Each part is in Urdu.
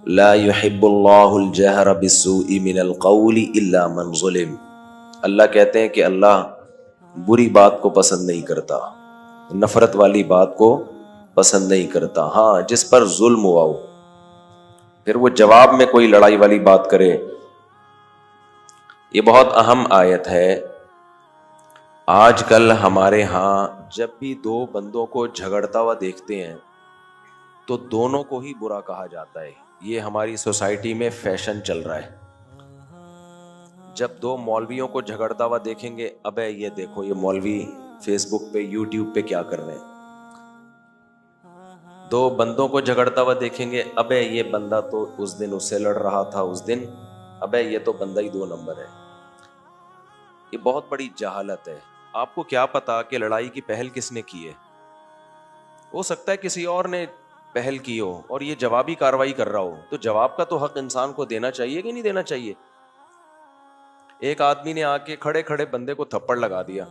لا يحب اللہ الجہر بالسوء من القول الا من ظلم. اللہ کہتے ہیں کہ اللہ بری بات کو پسند نہیں کرتا، نفرت والی بات کو پسند نہیں کرتا، ہاں جس پر ظلم ہوا ہو. پھر وہ جواب میں کوئی لڑائی والی بات کرے. یہ بہت اہم آیت ہے. آج کل ہمارے ہاں جب بھی دو بندوں کو جھگڑتا ہوا دیکھتے ہیں تو دونوں کو ہی برا کہا جاتا ہے. یہ ہماری سوسائٹی میں فیشن چل رہا ہے. جب دو مولویوں کو جھگڑتا ہوا دیکھیں گے، ابے یہ دیکھو یہ مولوی فیس بک پہ یوٹیوب پہ کیا کر رہے ہیں. دو بندوں کو جھگڑتا ہوا دیکھیں گے، ابے یہ بندہ تو اس دن اس سے لڑ رہا تھا، اس دن ابے یہ تو بندہ ہی 2 نمبر ہے. یہ بہت بڑی جہالت ہے. آپ کو کیا پتا کہ لڑائی کی پہل کس نے کی ہے؟ ہو سکتا ہے کسی اور نے پہل کی ہو اور یہ جوابی کارروائی کر رہا ہو، تو جواب کا تو حق انسان کو دینا چاہیے کہ نہیں دینا چاہیے؟ ایک آدمی نے آ کے کھڑے کھڑے بندے کو تھپڑ لگا دیا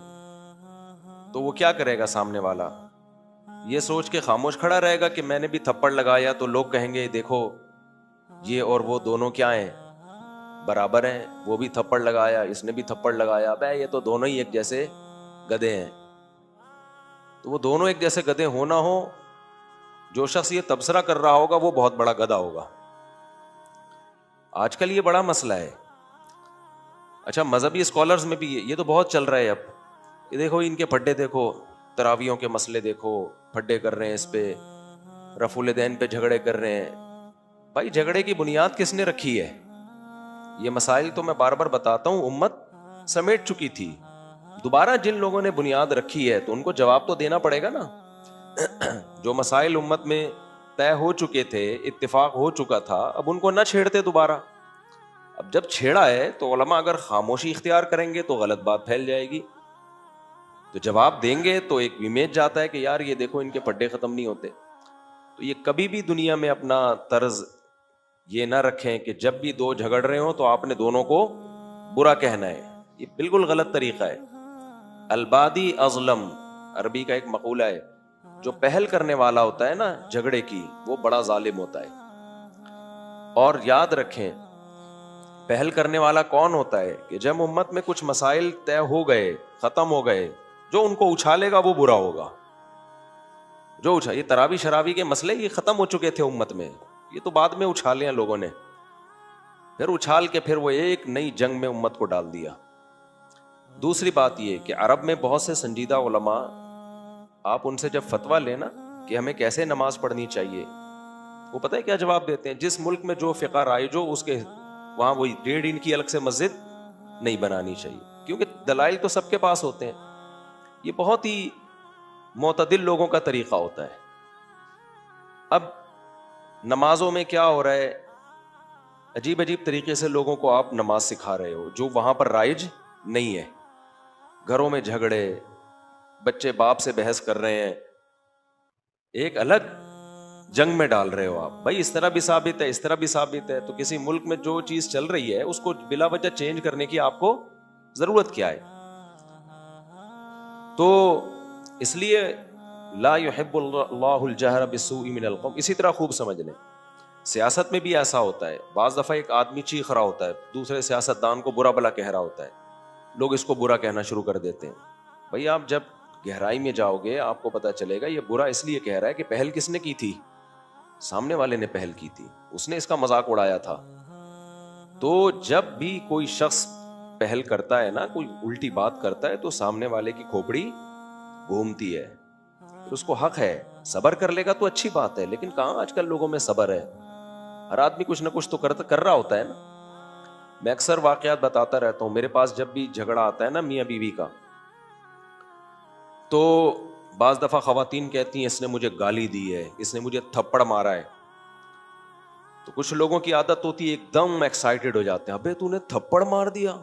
تو وہ کیا کرے گا؟ سامنے والا یہ سوچ کے خاموش کھڑا رہے گا کہ میں نے بھی تھپڑ لگایا تو لوگ کہیں گے دیکھو یہ اور وہ دونوں کیا ہیں، برابر ہیں، وہ بھی تھپڑ لگایا اس نے بھی تھپڑ لگایا، بھائی یہ تو دونوں ہی ایک جیسے گدھے ہیں. تو وہ دونوں ایک جیسے گدھے ہو نہ ہو، جو شخص یہ تبصرہ کر رہا ہوگا وہ بہت بڑا گدھا ہوگا. آج کل یہ بڑا مسئلہ ہے. اچھا مذہبی اسکالرز میں بھی یہ تو بہت چل رہا ہے. اب یہ دیکھو ان کے پھڈے دیکھو، تراویوں کے مسئلے دیکھو، پھڈے کر رہے ہیں اس پہ، رفع الیدین پہ جھگڑے کر رہے ہیں. بھائی جھگڑے کی بنیاد کس نے رکھی ہے؟ یہ مسائل تو میں بار بار بتاتا ہوں امت سمیٹ چکی تھی. دوبارہ جن لوگوں نے بنیاد رکھی ہے تو ان کو جواب تو دینا پڑے گا نا. جو مسائل امت میں طے ہو چکے تھے، اتفاق ہو چکا تھا، اب ان کو نہ چھیڑتے دوبارہ. اب جب چھیڑا ہے تو علماء اگر خاموشی اختیار کریں گے تو غلط بات پھیل جائے گی. تو جواب دیں گے تو ایک امیج جاتا ہے کہ یار یہ دیکھو ان کے پھڈے ختم نہیں ہوتے. تو یہ کبھی بھی دنیا میں اپنا طرز یہ نہ رکھیں کہ جب بھی دو جھگڑ رہے ہوں تو آپ نے دونوں کو برا کہنا ہے. یہ بالکل غلط طریقہ ہے. البادی اظلم، عربی کا ایک مقولہ ہے، جو پہل کرنے والا ہوتا ہے نا جھگڑے کی وہ بڑا ظالم ہوتا ہے. اور یاد رکھیں پہل کرنے والا کون ہوتا ہے کہ جب امت میں کچھ مسائل طے ہو گئے، ختم ہو گئے، جو ان کو اچھالے گا وہ برا ہوگا. یہ تراوی شراوی کے مسئلے یہ ختم ہو چکے تھے امت میں، یہ تو بعد میں اچھالے ہیں لوگوں نے، پھر اچھال کے پھر وہ ایک نئی جنگ میں امت کو ڈال دیا. دوسری بات یہ کہ عرب میں بہت سے سنجیدہ علماء، آپ ان سے جب فتویٰ لیں نا کہ ہمیں کیسے نماز پڑھنی چاہیے، وہ پتہ ہے کیا جواب دیتے ہیں؟ جس ملک میں جو فقہ رائج ہو اس کے وہاں وہی 1.5 انچ کی الگ سے مسجد نہیں بنانی چاہیے، کیونکہ دلائل تو سب کے پاس ہوتے ہیں. یہ بہت ہی معتدل لوگوں کا طریقہ ہوتا ہے. اب نمازوں میں کیا ہو رہا ہے، عجیب عجیب طریقے سے لوگوں کو آپ نماز سکھا رہے ہو جو وہاں پر رائج نہیں ہے. گھروں میں جھگڑے، بچے باپ سے بحث کر رہے ہیں، ایک الگ جنگ میں ڈال رہے ہو آپ. بھائی اس طرح بھی ثابت ہے، اس طرح بھی ثابت ہے، تو کسی ملک میں جو چیز چل رہی ہے اس کو بلا وجہ چینج کرنے کی آپ کو ضرورت کیا ہے؟ تو اس لیے لا يحب اللہ الجہر بالسوء من القول. اسی طرح خوب سمجھ لیں سیاست میں بھی ایسا ہوتا ہے. بعض دفعہ ایک آدمی چیخ رہا ہوتا ہے، دوسرے سیاستدان کو برا بلا کہہ رہا ہوتا ہے، لوگ اس کو برا کہنا شروع کر دیتے ہیں. بھائی آپ جب گہرائی میں جاؤ گے آپ کو پتا چلے گا یہ برا اس لیے کہہ رہا ہے کہ پہل کس نے کی تھی؟ سامنے والے نے پہل کی تھی، اس نے اس کا مذاق اڑایا تھا. تو جب بھی کوئی شخص پہل کرتا ہے نا، کوئی الٹی بات کرتا ہے تو سامنے والے کی کھوپڑی گھومتی ہے. اس کو حق ہے، صبر کر لے گا تو اچھی بات ہے، لیکن کہاں آج کل لوگوں میں صبر ہے. ہر آدمی کچھ نہ کچھ تو کر رہا ہوتا ہے نا. میں اکثر واقعات بتاتا رہتا ہوں. میرے پاس جب بھی جھگڑا آتا ہے نا میاں بیوی کا، تو بعض دفعہ خواتین کہتی ہیں اس نے مجھے گالی دی ہے، اس نے مجھے تھپڑ مارا ہے. تو کچھ لوگوں کی عادت ہوتی ہے ایک دم ایکسائٹڈ ہو جاتے ہیں، ابے تو نے تھپڑ مار دیا،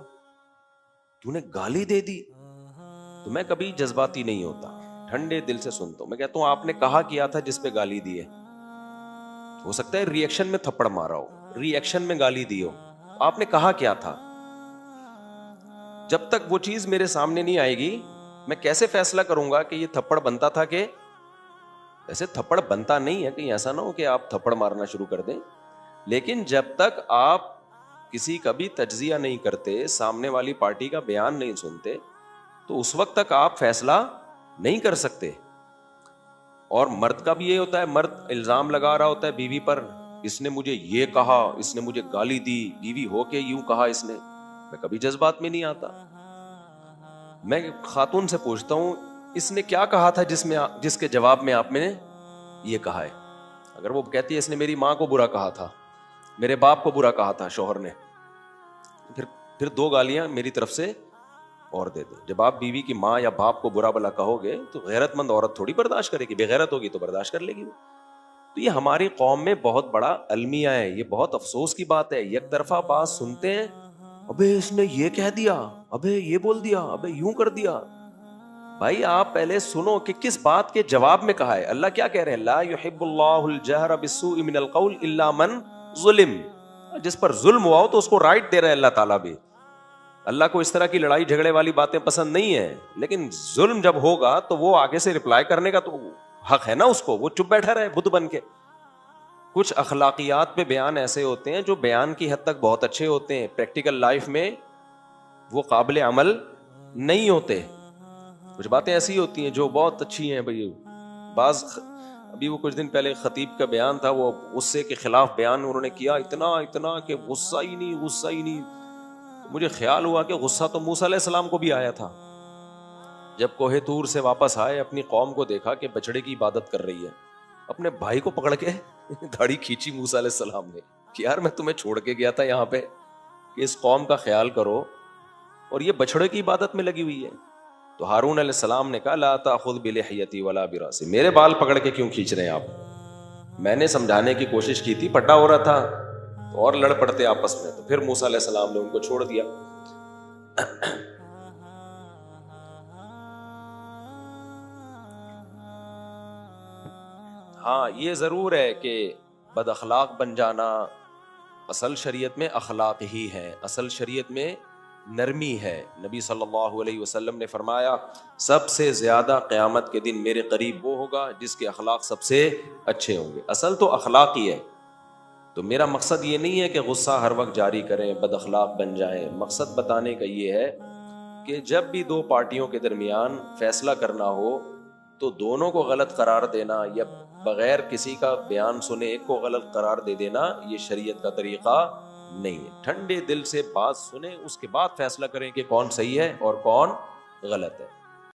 تو نے گالی دے دی. تو میں کبھی جذباتی نہیں ہوتا، ٹھنڈے دل سے سنتا ہوں. میں کہتا ہوں آپ نے کہا کیا تھا جس پہ گالی دی ہے؟ ہو سکتا ہے ری ایکشن میں تھپڑ مارا ہو، ری ایکشن میں گالی دی ہو، آپ نے کہا کیا تھا؟ جب تک وہ چیز میرے سامنے نہیں آئے گی میں کیسے فیصلہ کروں گا کہ یہ تھپڑ بنتا تھا کہ ایسے تھپڑ بنتا نہیں ہے. کہیں ایسا نہ ہو کہ آپ تھپڑ مارنا شروع کر دیں. لیکن جب تک آپ کسی کا بھی تجزیہ نہیں کرتے, سامنے والی پارٹی کا بیان نہیں سنتے, تو اس وقت تک آپ فیصلہ نہیں کر سکتے. اور مرد کا بھی یہ ہوتا ہے, مرد الزام لگا رہا ہوتا ہے بیوی پر, اس نے مجھے یہ کہا, اس نے مجھے گالی دی, بیوی ہو کے یوں کہا اس نے. میں کبھی جذبات میں نہیں آتا, میں خاتون سے پوچھتا ہوں اس نے کیا کہا تھا جس کے جواب میں آپ نے یہ کہا ہے. اگر وہ کہتی ہے اس نے میری ماں کو برا کہا تھا, میرے باپ کو برا کہا تھا شوہر نے, پھر 2 گالیاں میری طرف سے اور دے دو. جب آپ بیوی کی ماں یا باپ کو برا بلا کہو گے تو غیرت مند عورت تھوڑی برداشت کرے گی, بے غیرت ہوگی تو برداشت کر لے گی. تو یہ ہماری قوم میں بہت بڑا المیہ ہے, یہ بہت افسوس کی بات ہے. یک طرفہ بات سنتے ہیں, ابے اس نے یہ کہہ دیا, ابے یہ بول دیا, ابے یوں کر دیا. بھائی آپ پہلے سنو کہ کس بات کے جواب میں کہا ہے. اللہ کیا کہہ رہے ہیں, لا يحب اللہ الجہر بالسوء من القول الا من ظلم. جس پر ظلم ہوا ہو تو اس کو رائٹ دے رہے ہیں اللہ تعالیٰ بھی. اللہ کو اس طرح کی لڑائی جھگڑے والی باتیں پسند نہیں ہے, لیکن ظلم جب ہوگا تو وہ آگے سے رپلائی کرنے کا تو حق ہے نا اس کو, وہ چپ بیٹھا رہے بت بن کے. کچھ اخلاقیات پہ بیان ایسے ہوتے ہیں جو بیان کی حد تک بہت اچھے ہوتے ہیں, پریکٹیکل لائف میں وہ قابل عمل نہیں ہوتے. کچھ باتیں ایسی ہوتی ہیں جو بہت اچھی ہیں بھائی. بعض ابھی وہ کچھ دن پہلے خطیب کا بیان تھا, وہ غصے کے خلاف بیان انہوں نے کیا, اتنا کہ غصہ ہی نہیں. مجھے خیال ہوا کہ غصہ تو موسیٰ علیہ السلام کو بھی آیا تھا. جب کوہ طور سے واپس آئے, اپنی قوم کو دیکھا کہ بچڑے کی عبادت کر رہی ہے, اپنے بھائی کو پکڑ کے داڑھی کھینچی موسیٰ علیہ السلام نے کہ یار میں تمہیں چھوڑ کے گیا تھا یہاں پہ کہ اس قوم کا خیال کرو, اور یہ بچڑے کی عبادت میں لگی ہوئی ہے. تو ہارون علیہ السلام نے کہا لا تأخذ بلحیتی ولا براسی, میرے بال پکڑ کے کیوں کھینچ رہے ہیں آپ. میں نے سمجھانے کی کوشش کی تھی, پٹا ہو رہا تھا تو اور لڑ پڑتے آپس میں, تو پھر موسیٰ علیہ السلام نے ان کو چھوڑ دیا. ہاں یہ ضرور ہے کہ بد اخلاق بن جانا اصل شریعت میں اخلاق ہی ہے, اصل شریعت میں نرمی ہے. نبی صلی اللہ علیہ وسلم نے فرمایا سب سے زیادہ قیامت کے دن میرے قریب وہ ہوگا جس کے اخلاق سب سے اچھے ہوں گے. اصل تو اخلاق ہی ہے. تو میرا مقصد یہ نہیں ہے کہ غصہ ہر وقت جاری کریں, بد اخلاق بن جائیں. مقصد بتانے کا یہ ہے کہ جب بھی 2 پارٹیوں کے درمیان فیصلہ کرنا ہو تو دونوں کو غلط قرار دینا یا بغیر کسی کا بیان سنے ایک کو غلط قرار دے دینا, یہ شریعت کا طریقہ نہیں ہے. ٹھنڈے دل سے بات سنیں, اس کے بعد فیصلہ کریں کہ کون صحیح ہے اور کون غلط ہے.